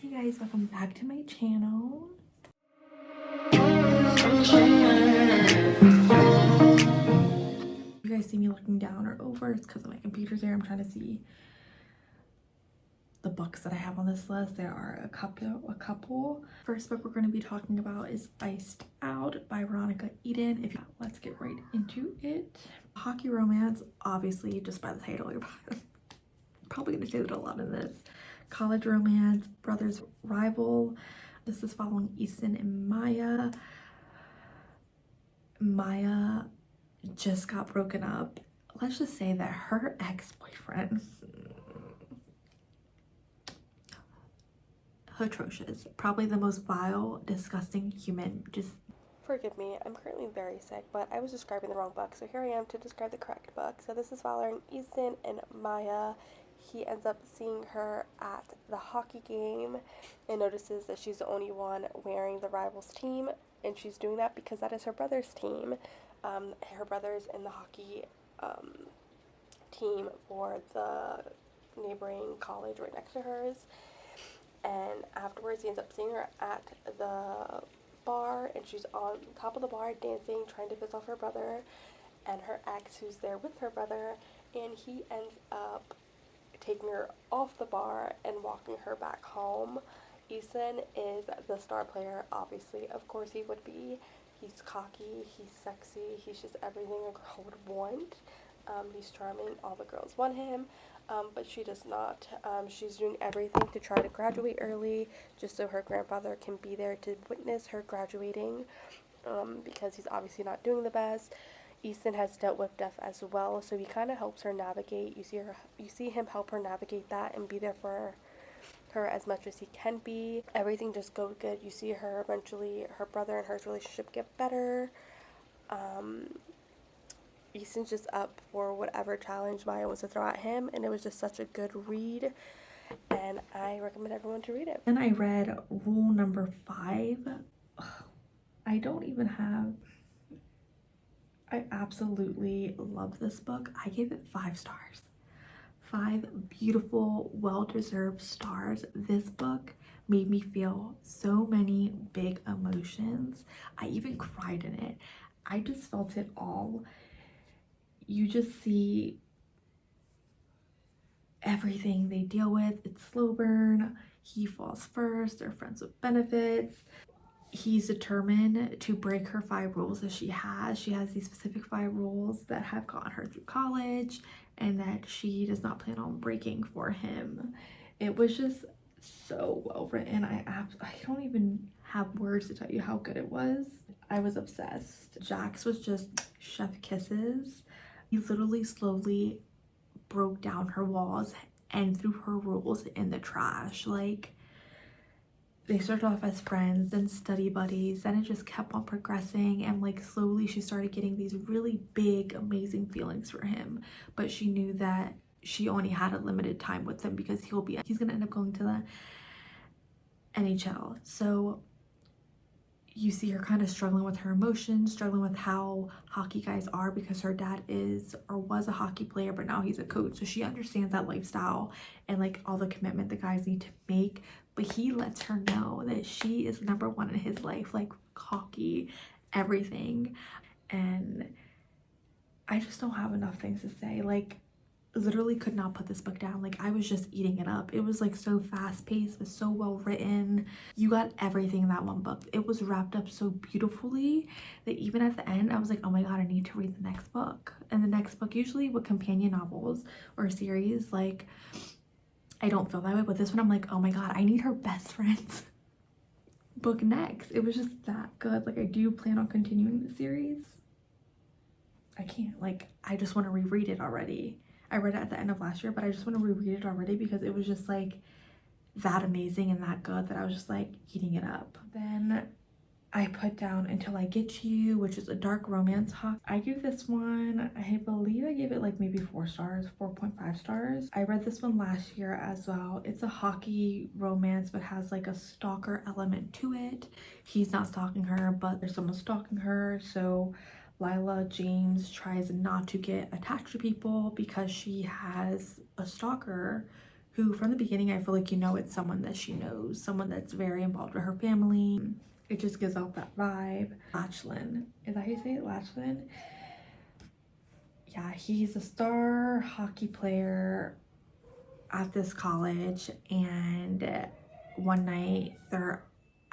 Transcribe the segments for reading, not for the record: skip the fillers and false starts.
Hey guys, welcome back to my channel. You guys see me looking down or over, it's because my computer's there. I'm trying to see the books that I have on this list. There are a couple. First book we're going to be talking about is Iced Out by Veronica Eden. Let's get right into it. Hockey romance, obviously, just by the title, you're probably going to say that a lot in this. College romance, brothers rival. This is following Easton and Maya. Maya just got broken up. Let's just say that her ex-boyfriend, atrocious, probably the most vile, disgusting human. Just forgive me, I'm currently very sick, but I was describing the wrong book, so here I am to describe the correct book. So this is following Easton and Maya. He ends up seeing her at the hockey game and notices that she's the only one wearing the rivals team, and she's doing that because that is her brother's team. Her brother's in the hockey team for the neighboring college right next to hers. And afterwards he ends up seeing her at the bar, and she's on top of the bar dancing, trying to piss off her brother and her ex who's there with her brother, and he ends up taking her off the bar and walking her back home. Easton is the star player, obviously, of course he would be. He's cocky, he's sexy, he's just everything a girl would want. He's charming, all the girls want him. But she does not. She's doing everything to try to graduate early, just so her grandfather can be there to witness her graduating, because he's obviously not doing the best. Easton has dealt with death as well, so he kind of helps her navigate. You see him help her navigate that and be there for her as much as he can be. Everything just goes good. You see her eventually, her brother and her relationship get better. Easton's just up for whatever challenge Maya wants to throw at him, and it was just such a good read, and I recommend everyone to read it. And I read rule number 5. I don't even have, I absolutely love this book. I gave it 5 stars. 5 beautiful, well-deserved stars. This book made me feel so many big emotions. I even cried in it. I just felt it all. You just see everything they deal with. It's slow burn. He falls first. They're friends with benefits. He's determined to break her 5 rules that she has. She has these specific 5 rules that have gotten her through college and that she does not plan on breaking for him. It was just so well written. I don't even have words to tell you how good it was. I was obsessed. Jax was just chef kisses. He literally slowly broke down her walls and threw her rules in the trash. Like, they started off as friends, then study buddies, then it just kept on progressing, and like slowly she started getting these really big, amazing feelings for him. But she knew that she only had a limited time with him because he's gonna end up going to the NHL. So you see her kind of struggling with her emotions, struggling with how hockey guys are, because her dad is or was a hockey player, but now he's a coach. So she understands that lifestyle and like all the commitment the guys need to make. But he lets her know that she is number 1 in his life, like hockey, everything. And I just don't have enough things to say. Like, literally could not put this book down. Like, I was just eating it up. It was like so fast-paced, but so well written. You got everything in that one book. It was wrapped up so beautifully that even at the end I was like, oh my god, I need to read the next book. And the next book, usually with companion novels or series, like, I don't feel that way, but this one I'm like, oh my god, I need her best friend's book next. It was just that good. Like, I do plan on continuing the series. I can't, like, I just want to reread it already. I read it at the end of last year, but I just want to reread it already because it was just like that amazing and that good that I was just like eating it up. Then I put down Until I Get to You, which is a dark romance hockey. I gave this one, I believe I gave it like maybe 4 stars, 4.5 stars. I read this one last year as well. It's a hockey romance, but has like a stalker element to it. He's not stalking her, but there's someone stalking her. So Lila James tries not to get attached to people because she has a stalker who from the beginning I feel like you know it's someone that she knows, someone that's very involved with her family. It just gives off that vibe. Lachlan, is that how you say it? Lachlan? Yeah, he's a star hockey player at this college, and one night they're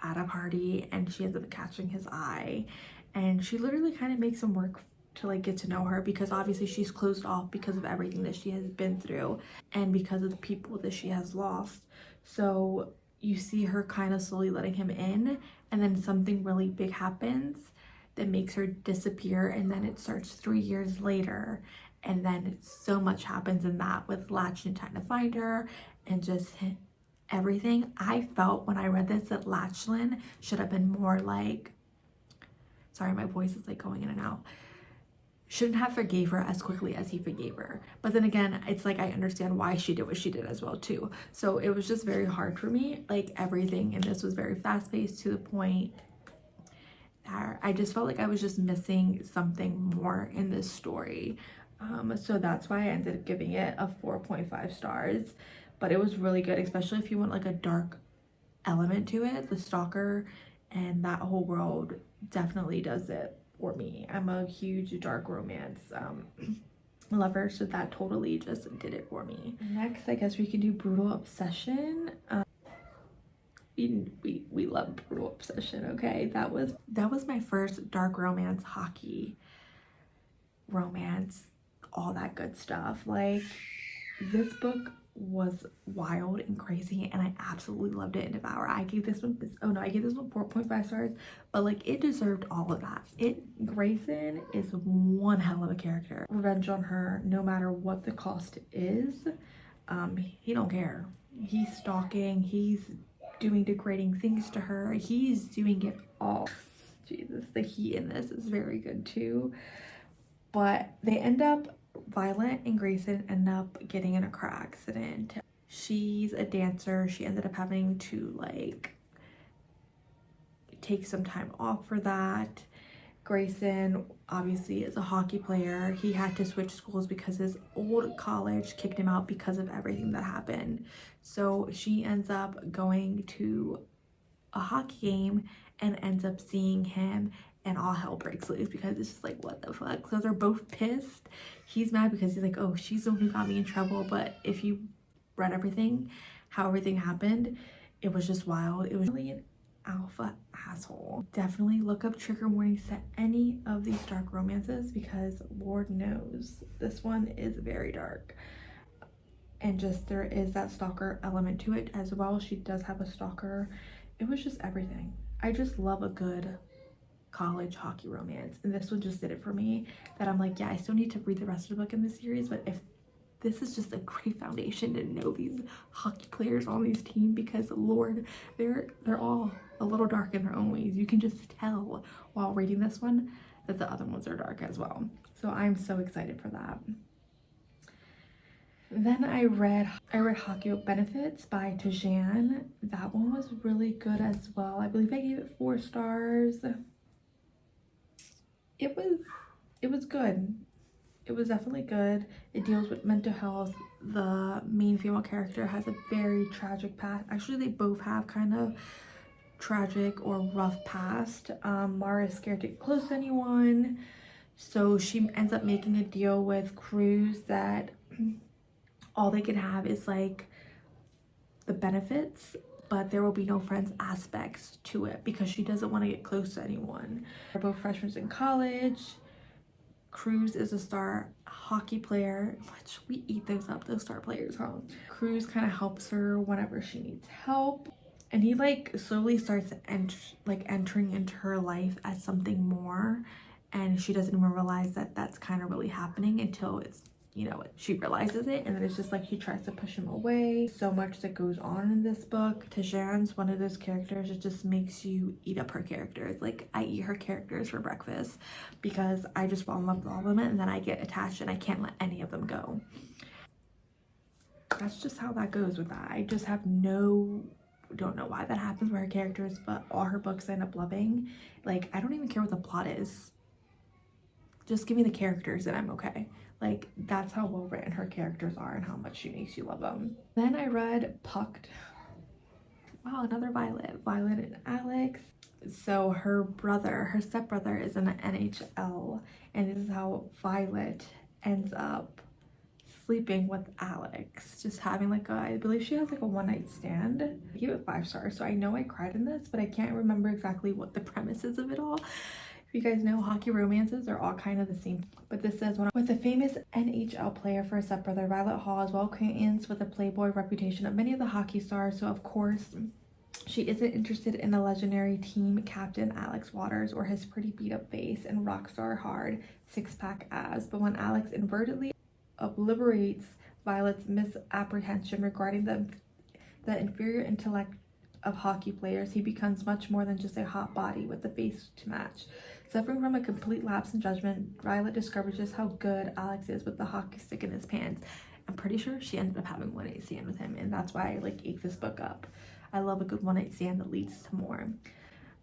at a party and she ends up catching his eye, and she literally kind of makes him work to like get to know her, because obviously she's closed off because of everything that she has been through and because of the people that she has lost. So you see her kind of slowly letting him in, and then something really big happens that makes her disappear, and then it starts 3 years later, and then so much happens in that with Lachlan trying to find her and just everything. I felt when I read this that Lachlan should have been more like, sorry, my voice is like going in and out, shouldn't have forgave her as quickly as he forgave her. But then again, it's like I understand why she did what she did as well too. So it was just very hard for me. Like everything in this was very fast-paced to the point that I just felt like I was just missing something more in this story. So that's why I ended up giving it a 4.5 stars. But it was really good, especially if you want like a dark element to it. The stalker and that whole world definitely does it for me. I'm a huge dark romance lover, so that totally just did it for me. Next, I guess we can do Brutal Obsession. We love Brutal Obsession. Okay, that was my first dark romance, hockey romance, all that good stuff. Like, this book was wild and crazy, and I absolutely loved it in Devour. I gave this one 4.5 stars, but like it deserved all of that. Grayson is one hell of a character. Revenge on her, no matter what the cost is. He don't care. He's stalking, he's doing degrading things to her, he's doing it all. Jesus, the heat in this is very good too. But they end up Violet and Grayson end up getting in a car accident. She's a dancer. She ended up having to like take some time off for that. Grayson obviously is a hockey player. He had to switch schools because his old college kicked him out because of everything that happened. So she ends up going to a hockey game and ends up seeing him, and all hell breaks loose because it's just like, what the fuck? So they're both pissed. He's mad because he's like, oh, she's the one who got me in trouble. But if you read everything, how everything happened, it was just wild. It was really an alpha asshole. Definitely look up trigger warnings to any of these dark romances, because Lord knows this one is very dark. And just there is that stalker element to it as well. She does have a stalker. It was just everything. I just love a good college hockey romance, and this one just did it for me, that I'm like, yeah, I still need to read the rest of the book in this series, but if this is just a great foundation to know these hockey players on these teams, because Lord, they're all a little dark in their own ways. You can just tell while reading this one that the other ones are dark as well. So I'm so excited for that. Then I read Hockey with Benefits by Tajan. That one was really good as well. I believe I gave it 4 stars. It was good. It was definitely good. It deals with mental health. The main female character has a very tragic past. Actually, they both have kind of tragic or rough past. Mara is scared to get close to anyone, so she ends up making a deal with Cruz that all they can have is like the benefits, but there will be no friends aspects to it because she doesn't want to get close to anyone. They're both freshmen in college. Cruz is a star hockey player, which we eat those up, those star players, huh? Cruz kind of helps her whenever she needs help, and he like slowly starts entering into her life as something more, and she doesn't even realize that that's kind of really happening until it's, you know, she realizes it, and then it's just like she tries to push him away. So much that goes on in this book. Tajan's one of those characters that just makes you eat up her characters. Like, I eat her characters for breakfast because I just fall in love with all of them, and then I get attached and I can't let any of them go. That's just how that goes with that. I just have don't know why that happens with her characters, but all her books I end up loving. Like, I don't even care what the plot is. Just give me the characters and I'm okay. Like, that's how well written her characters are and how much she makes you love them. Then I read Pucked. Wow, another Violet. Violet and Alex. So her stepbrother is in the NHL, and this is how Violet ends up sleeping with Alex, just having like I believe she has like a one night stand. I gave it 5 stars, so I know I cried in this, but I can't remember exactly what the premise is of it all. If you guys know, hockey romances are all kind of the same, but this says, with a famous NHL player for a stepbrother, Violet Hall is well acquainted with the playboy reputation of many of the hockey stars, so of course she isn't interested in the legendary team captain Alex Waters or his pretty beat up face and rock star hard 6-pack abs. But when Alex inadvertently obliterates Violet's misapprehension regarding the inferior intellect of hockey players, he becomes much more than just a hot body with the face to match. Suffering from a complete lapse in judgment, Violet discovers just how good Alex is with the hockey stick in his pants. I'm pretty sure she ended up having one night stand with him, and that's why I like ate this book up. I love a good one night stand that leads to more.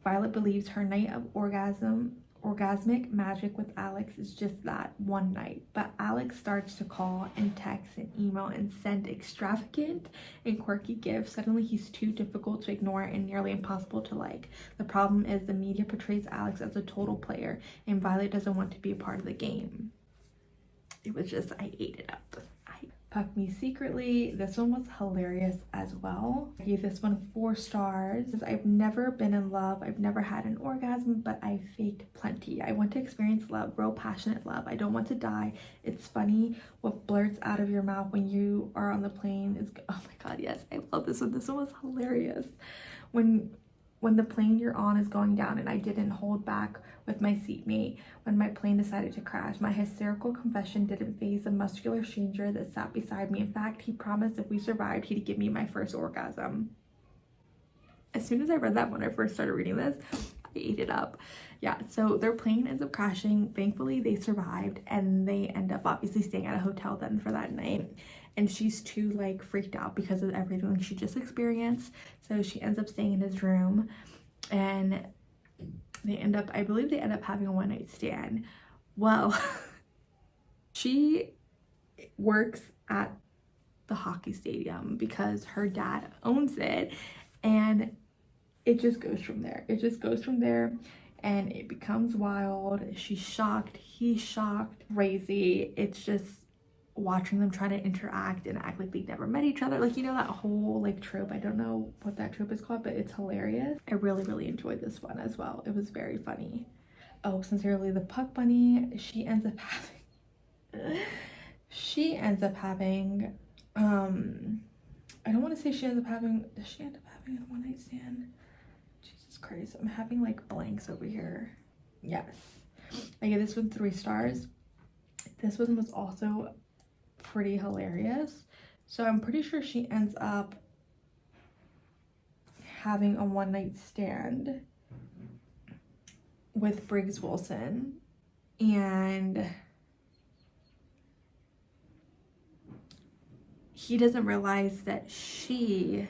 Violet believes her night of orgasmic magic with Alex is just that, one night. But Alex starts to call and text and email and send extravagant and quirky gifts. Suddenly he's too difficult to ignore and nearly impossible to like. The problem is the media portrays Alex as a total player, and Violet doesn't want to be a part of the game. It was just, I ate it up. Puck Me Secretly. This one was hilarious as well. I gave this one 4 stars. I've never been in love. I've never had an orgasm, but I faked plenty. I want to experience love, real passionate love. I don't want to die. It's funny what blurts out of your mouth when you are on the plane. Oh my god, yes, I love this one. This one was hilarious. When the plane you're on is going down and I didn't hold back with my seatmate when my plane decided to crash. My hysterical confession didn't faze the muscular stranger that sat beside me. In fact, he promised if we survived, he'd give me my first orgasm. As soon as I read that when I first started reading this, I ate it up. Yeah, so their plane ends up crashing. Thankfully, they survived, and they end up obviously staying at a hotel then for that night. And she's too like freaked out because of everything she just experienced. So she ends up staying in his room, and I believe they end up having a one night stand. Well, she works at the hockey stadium because her dad owns it, and it just goes from there. It just goes from there, and it becomes wild. She's shocked, he's shocked, crazy. It's just watching them try to interact and act like they never met each other, like, you know, that whole like trope. I don't know what that trope is called, but it's hilarious. I really enjoyed this one as well. It was very funny. Oh, Sincerely the Puck Bunny. She ends up having I don't want to say she ends up having, does she end up having a one night stand? Jesus Christ, I'm having like blanks over here. Yes, I give this one 3 stars. This one was also pretty hilarious. So I'm pretty sure she ends up having a one night stand with Briggs Wilson, and he doesn't realize that she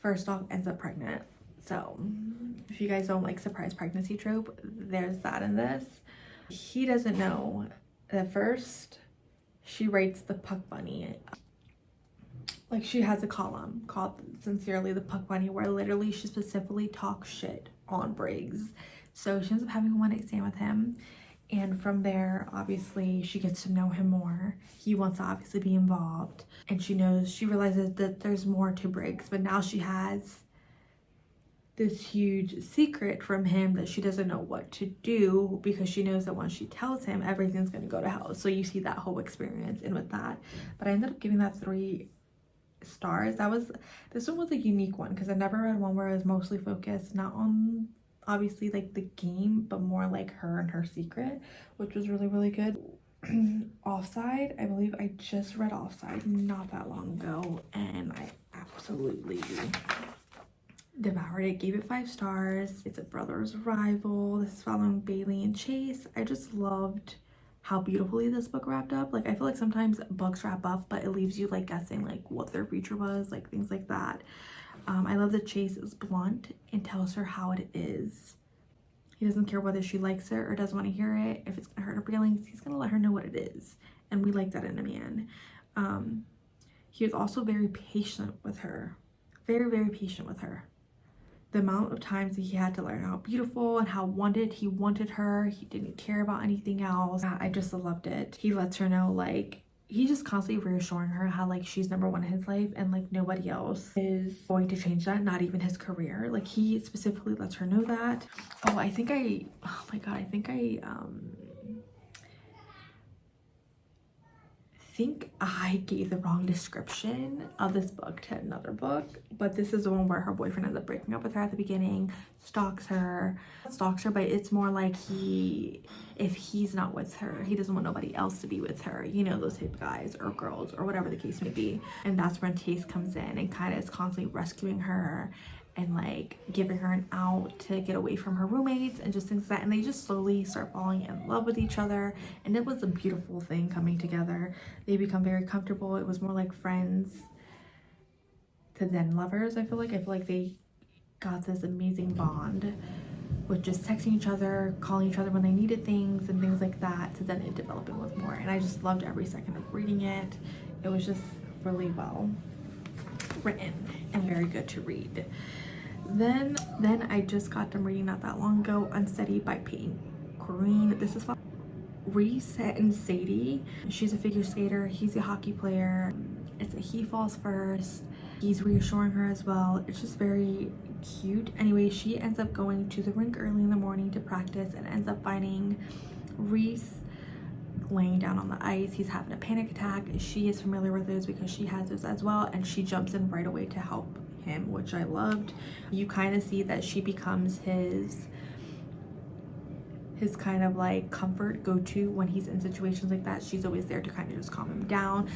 first off ends up pregnant. So if you guys don't like surprise pregnancy trope, there's that in this. He doesn't know that first she writes the Puck Bunny. Like, she has a column called Sincerely the Puck Bunny where literally she specifically talks shit on Briggs. So she ends up having a one night stand with him, and from there obviously she gets to know him more. He wants to obviously be involved, and she realizes that there's more to Briggs, but now she has this huge secret from him that she doesn't know what to do, because she knows that once she tells him, everything's going to go to hell. So you see that whole experience in with that. But I ended up giving that 3 stars. This one was a unique one because I never read one where it was mostly focused not on obviously like the game, but more like her and her secret, which was really good. Offside, I believe I just read Offside not that long ago, and I absolutely devoured it. Gave it 5 stars. It's a brother's rival. This is following Bailey and Chase. I just loved how beautifully this book wrapped up. Like, I feel like sometimes books wrap up but it leaves you like guessing like what their future was, like things like that. I love that Chase is blunt and tells her how it is. He doesn't care whether she likes it or doesn't want to hear it. If it's gonna hurt her feelings, he's gonna let her know what it is. And we like that in a man. He was also very patient with her. Very, very patient with her. The amount of times that he had to learn how beautiful and how he wanted her. He didn't care about anything else. I just loved it. He lets her know, like, he's just constantly reassuring her how, like, she's number one in his life and, like, nobody else is going to change that, not even his career. Like, he specifically lets her know that. Oh my god, I think I gave the wrong description of this book to another book, but this is the one where her boyfriend ends up breaking up with her at the beginning, stalks her, but it's more like if he's not with her, he doesn't want nobody else to be with her, you know, those type of guys or girls or whatever the case may be. And that's when Taste comes in and kind of is constantly rescuing her and like giving her an out to get away from her roommates and just things like that. And they just slowly start falling in love with each other, and it was a beautiful thing coming together. They become very comfortable. It was more like friends to then lovers. I feel like they got this amazing bond with just texting each other, calling each other when they needed things and things like that, to then it developing with more. And I just loved every second of reading it. It was just really well written and very good to read. Then I just got done reading not that long ago, Unsteady by Peyton Corrine. This is Reese and Sadie. She's a figure skater, he's a hockey player. It's a he falls first, he's reassuring her as well. It's just very cute. Anyway, she ends up going to the rink early in the morning to practice and ends up finding Reese laying down on the ice. He's having a panic attack. She is familiar with those because she has those as well, and she jumps in right away to help him, which I loved. You kind of see that she becomes his kind of like comfort go-to when he's in situations like that. She's always there to kind of just calm him down.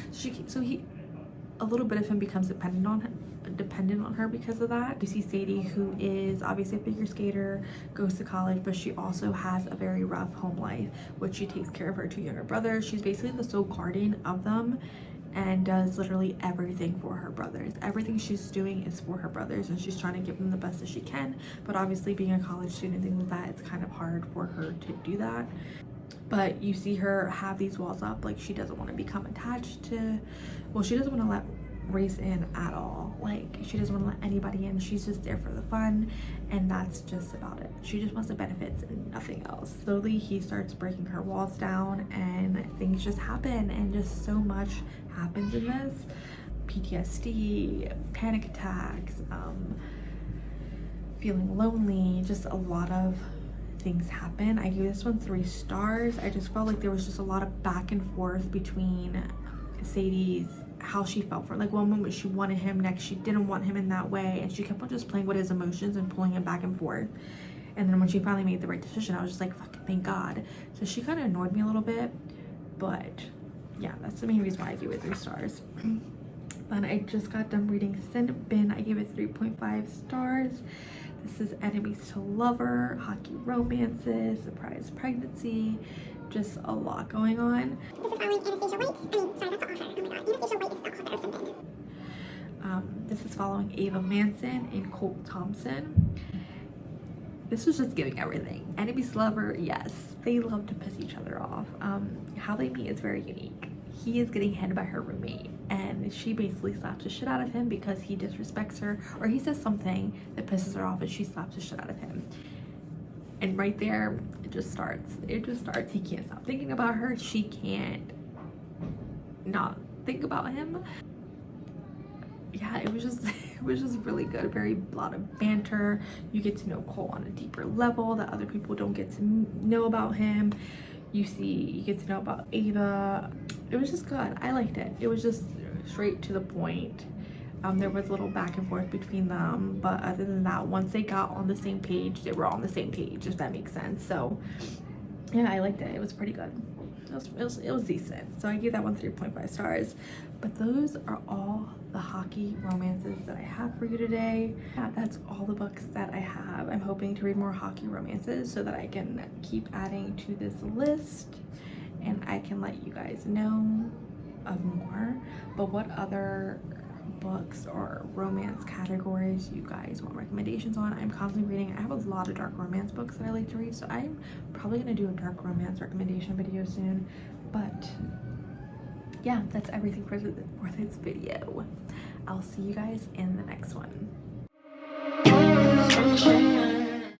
A little bit of him becomes dependent on her because of that. You see Sadie, who is obviously a figure skater, goes to college, but she also has a very rough home life, which she takes care of her two younger brothers. She's basically the sole guardian of them and does literally everything for her brothers. Everything she's doing is for her brothers, and she's trying to give them the best that she can. But obviously being a college student and things like that, it's kind of hard for her to do that. But you see her have these walls up, like she doesn't want to become attached to, well, she doesn't want to let Reese in at all. Like, she doesn't want to let anybody in. She's just there for the fun, and that's just about it. She just wants the benefits and nothing else. Slowly he starts breaking her walls down, and things just happen, and just so much happens in this. PTSD, panic attacks, feeling lonely, just a lot of things happen. I gave this one 3 stars. I just felt like there was just a lot of back and forth between Sadie's, how she felt for, like, one moment she wanted him, next she didn't want him in that way, and she kept on just playing with his emotions and pulling him back and forth. And then when she finally made the right decision, I was just like, fucking thank God. So she kind of annoyed me a little bit, but yeah, that's the main reason why I gave it 3 stars. Then I just got done reading Sin Bin. I gave it 3.5 stars. This is enemies to lover, hockey romances, surprise pregnancy, just a lot going on. This is following Ava Manson and Colt Thompson. This was just giving everything. Enemies to lover, yes, they love to piss each other off. How they meet is very unique. He is getting head by her roommate, and she basically slaps the shit out of him because he disrespects her, or he says something that pisses her off, and she slaps the shit out of him. And right there, it just starts. He can't stop thinking about her. She can't not think about him. Yeah, it was just really good. Very lot of banter. You get to know Cole on a deeper level that other people don't get to know about him. You get to know about Ava. It was just good. I liked it. It was just straight to the point. There was a little back and forth between them, but other than that, once they got on the same page, they were on the same page, if that makes sense. So yeah, I liked it. It was pretty good. It was decent. So I gave that one 3.5 stars. But those are all the hockey romances that I have for you today. Yeah, that's all the books that I have. I'm hoping to read more hockey romances so that I can keep adding to this list, and I can let you guys know of more. But what other books or romance categories you guys want recommendations on. I'm constantly reading. I have a lot of dark romance books that I like to read, so I'm probably gonna do a dark romance recommendation video soon. But yeah, that's everything for this video. I'll see you guys in the next one.